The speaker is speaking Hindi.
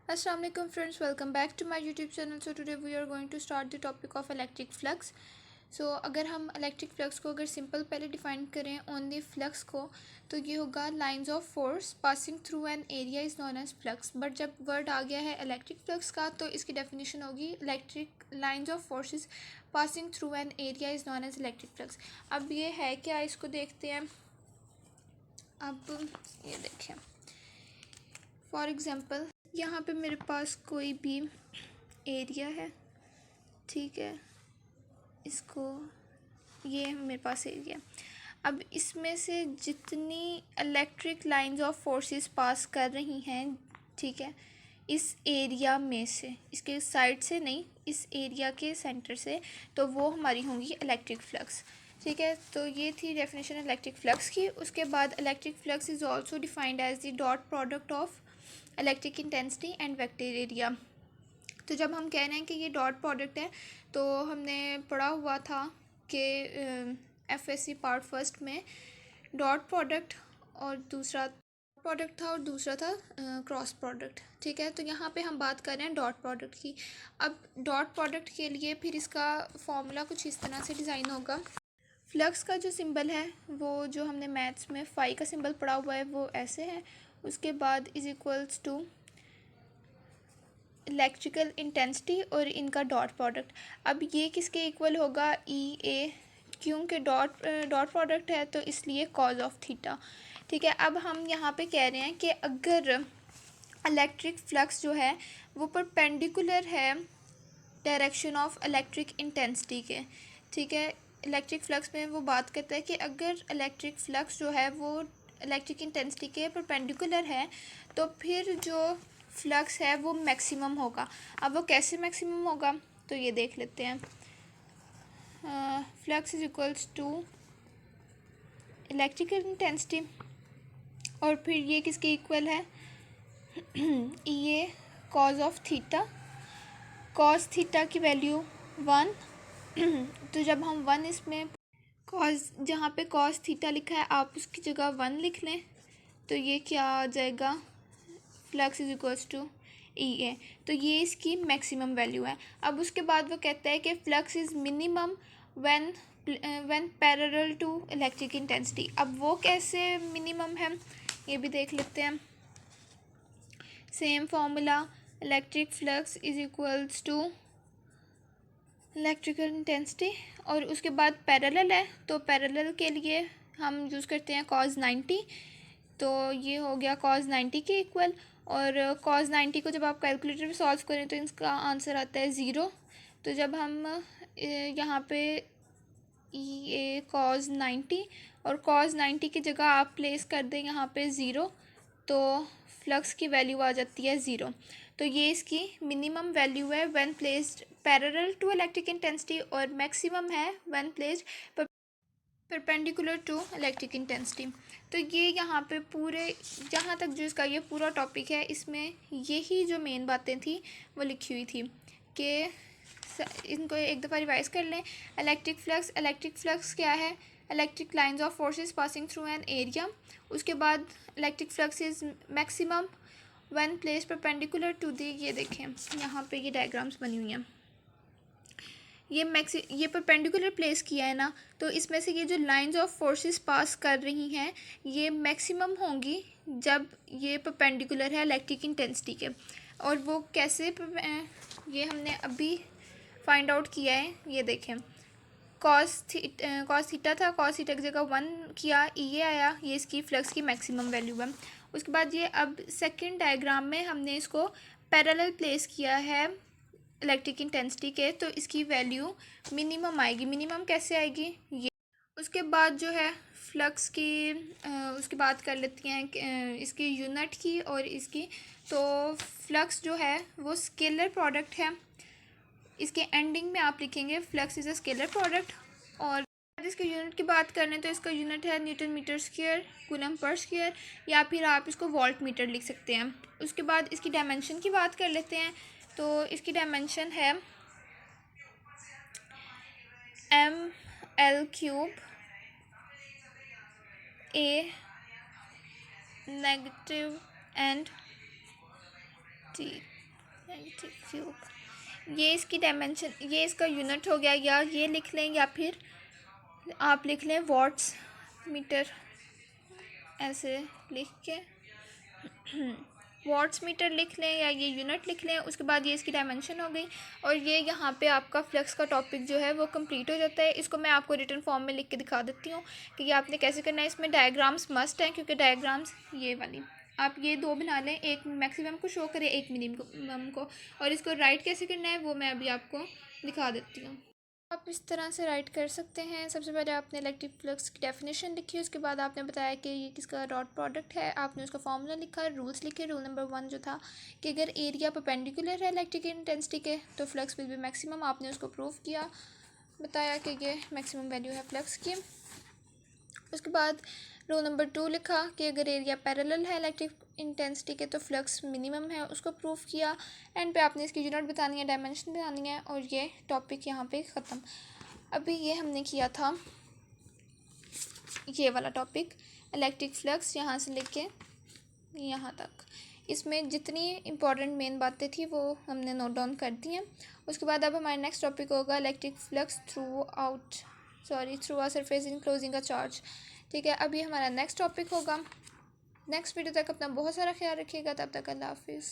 Assalamu alaikum friends, welcome back to my YouTube channel. So today we are going to start the topic of electric flux. So अगर हम इलेक्ट्रिक फ्लक्स को अगर सिंपल पहले डिफाइन करें ऑन दी फ्लक्स को, तो ये होगा lines of force passing through an area is known as flux. But जब वर्ड आ गया है इलेक्ट्रिक फ्लक्स का, तो इसकी डेफिनेशन होगी electric lines of forces passing through an area is known as electric flux. अब ये है क्या, इसको देखते हैं. अब ये देखें, फॉर एग्ज़ाम्पल यहाँ पे मेरे पास कोई भी एरिया है, ठीक है. इसको, ये मेरे पास एरिया. अब इसमें से जितनी इलेक्ट्रिक लाइंस ऑफ फोर्सेस पास कर रही हैं, ठीक है, इस एरिया में से, इसके साइड से नहीं, इस एरिया के सेंटर से, तो वो हमारी होंगी इलेक्ट्रिक फ्लक्स. ठीक है, तो ये थी डेफिनेशन इलेक्ट्रिक फ्लक्स की. उसके बाद electric flux is also defined as the dot product of electric intensity and vector area. तो जब हम कह रहे हैं कि ये डॉट प्रोडक्ट है, तो हमने पढ़ा हुआ था कि एफएससी पार्ट फर्स्ट में डॉट प्रोडक्ट और दूसरा प्रोडक्ट था और दूसरा था क्रॉस प्रोडक्ट. ठीक है, तो यहाँ पे हम बात कर रहे हैं डॉट प्रोडक्ट की. अब डॉट प्रोडक्ट के लिए फिर इसका फॉर्मूला कुछ इस तरह से डिज़ाइन होगा. फ्लक्स का जो सिंबल है, वो जो हमने मैथ्स में फाई का सिंबल पढ़ा हुआ है, वो ऐसे है. उसके बाद is equals to electrical intensity और इनका डॉट प्रोडक्ट. अब ये किसके इक्वल होगा, ई ए, क्योंकि डॉट प्रोडक्ट है तो इसलिए कॉज ऑफ थीटा. ठीक है, अब हम यहाँ पे कह रहे हैं कि अगर इलेक्ट्रिक फ्लक्स जो है वो परपेंडिकुलर है डायरेक्शन ऑफ इलेक्ट्रिक इंटेंसिटी के. ठीक है, इलेक्ट्रिक फ्लक्स में वो बात करता है कि अगर इलेक्ट्रिक फ्लक्स जो है वो इलेक्ट्रिक इंटेंसिटी के परपेंडिकुलर है, तो फिर जो फ्लक्स है वो मैक्सिमम होगा. अब वो कैसे मैक्सिमम होगा, तो ये देख लेते हैं. Flux is equals to electrical intensity, और फिर ये किसके इक्वल है, ये cos of theta. Cos theta की वैल्यू 1. तो जब हम 1 इसमें कॉज, जहाँ पे कॉज थीटा लिखा है आप उसकी जगह 1 लिख लें, तो ये क्या आ जाएगा, फ्लक्स इज इक्वल्स टू ई ए. तो ये इसकी मैक्सिमम वैल्यू है. अब उसके बाद वो कहता है कि flux is minimum when parallel to electric intensity. अब वो कैसे मिनिमम है, ये भी देख लेते हैं. Same formula, electric flux is equals to electrical intensity, और उसके बाद पैरेलल है, तो पैरेलल के लिए हम यूज़ करते हैं cos 90. तो ये हो गया cos 90 के इक्वल, और cos 90 को जब आप कैलकुलेटर में सॉल्व करें तो इसका आंसर आता है 0. तो जब हम यहाँ पे ये cos 90 और cos 90 की जगह आप प्लेस कर दें यहाँ पे 0, तो फ्लक्स की वैल्यू आ जाती है 0. तो ये इसकी मिनिमम वैल्यू है when placed parallel to electric intensity, और मैक्सिमम है when placed perpendicular to electric intensity. तो ये यहाँ पे पूरे, जहाँ तक जो इसका ये पूरा टॉपिक है, इसमें यही जो मेन बातें थी वो लिखी हुई थी कि इनको एक दफ़ा रिवाइज कर लें. इलेक्ट्रिक फ्लक्स क्या है, electric lines of forces passing through an area. उसके बाद electric flux is maximum when place perpendicular to the, ये देखें यहाँ पे ये डायग्राम्स बनी हुई हैं, ये परपेंडिकुलर प्लेस किया है ना, तो इसमें से ये जो लाइंस ऑफ फोर्सेस पास कर रही हैं ये मैक्सिमम होंगी जब ये परपेंडिकुलर है इलेक्ट्रिक इंटेंसिटी के. और वो कैसे, ये हमने अभी फाइंड आउट किया है. ये देखें, कॉस थीटा था, कॉस थीटा की जगह 1 किया, ये आया, ये इसकी फ्लक्स की मैक्सिमम वैल्यू है. उसके बाद ये अब सेकंड डायग्राम में हमने इसको पैरेलल प्लेस किया है इलेक्ट्रिक इंटेंसिटी के, तो इसकी वैल्यू मिनिमम आएगी. मिनिमम कैसे आएगी, ये. उसके बाद जो है फ्लक्स की, उसकी बात कर लेती हैं इसकी यूनिट की और इसकी. तो फ्लक्स जो है वो स्केलर प्रोडक्ट है. इसके एंडिंग में आप लिखेंगे flux is a scalar product. और इसके यूनिट की बात करें तो इसका यूनिट है न्यूटन मीटर स्क्वायर, कूलम पर स्क्वायर, या फिर आप इसको वोल्ट मीटर लिख सकते हैं. उसके बाद इसकी डायमेंशन की बात कर लेते हैं. तो इसकी डायमेंशन है ml³ a negative and t. Negative cube. ये इसकी डायमेंशन, ये इसका यूनिट हो गया, या ये लिख लें या फिर आप लिख लें वॉट्स मीटर, ऐसे लिख के वॉट्स मीटर लिख लें या ये यूनिट लिख लें। उसके बाद ये इसकी डायमेंशन हो गई और ये यहाँ पे आपका फ्लक्स का टॉपिक जो है वो कंप्लीट हो जाता है। इसको मैं आपको रिटन फॉर्म में लिख के दिखा देती हूँ कि ये आपने कैसे करना है। इसमें डायग्राम्स मस्ट हैं, क्योंकि डायग्राम्स ये वाली आप ये दो बना लें, एक मैक्सिमम को शो करें, एक मिनिमम को, और इसको राइट कैसे करना है वो मैं अभी आपको दिखा देती हूँ। आप इस तरह से राइट कर सकते हैं। सबसे पहले आपने इलेक्ट्रिक फ्लक्स की डेफिनेशन लिखी, उसके बाद आपने बताया कि ये किसका डॉट प्रोडक्ट है, आपने उसका फॉर्मूला लिखा, रूल्स लिखे। रूल नंबर 1 जो था कि अगर एरिया परपेंडिकुलर है इलेक्ट्रिक इंटेंसिटी के तो फ्लक्स विल बी मैक्सिमम, आपने उसको प्रूव किया, बताया कि ये मैक्सिमम वैल्यू है फ्लक्स की। उसके बाद रूल नंबर 2 लिखा कि अगर एरिया पैरेलल है इलेक्ट्रिक इंटेंसिटी के तो फ्लक्स मिनिमम है, उसको प्रूफ किया। एंड पे आपने इसकी यूनिट बतानी है, डायमेंशन बतानी है, और ये टॉपिक यहाँ पे ख़त्म। अभी ये हमने किया था ये वाला टॉपिक इलेक्ट्रिक फ्लक्स, यहाँ से लेके यहाँ तक। इसमें जितनी इंपॉर्टेंट मेन बातें थी वो हमने नोट डाउन कर दी हैं। उसके बाद अब हमारा नेक्स्ट टॉपिक होगा electric flux through a surface in closing a charge. ठीक है, अभी हमारा नेक्स्ट टॉपिक होगा। नेक्स्ट वीडियो तक अपना बहुत सारा ख्याल रखिएगा। तब तक अल्लाह हाफिज़।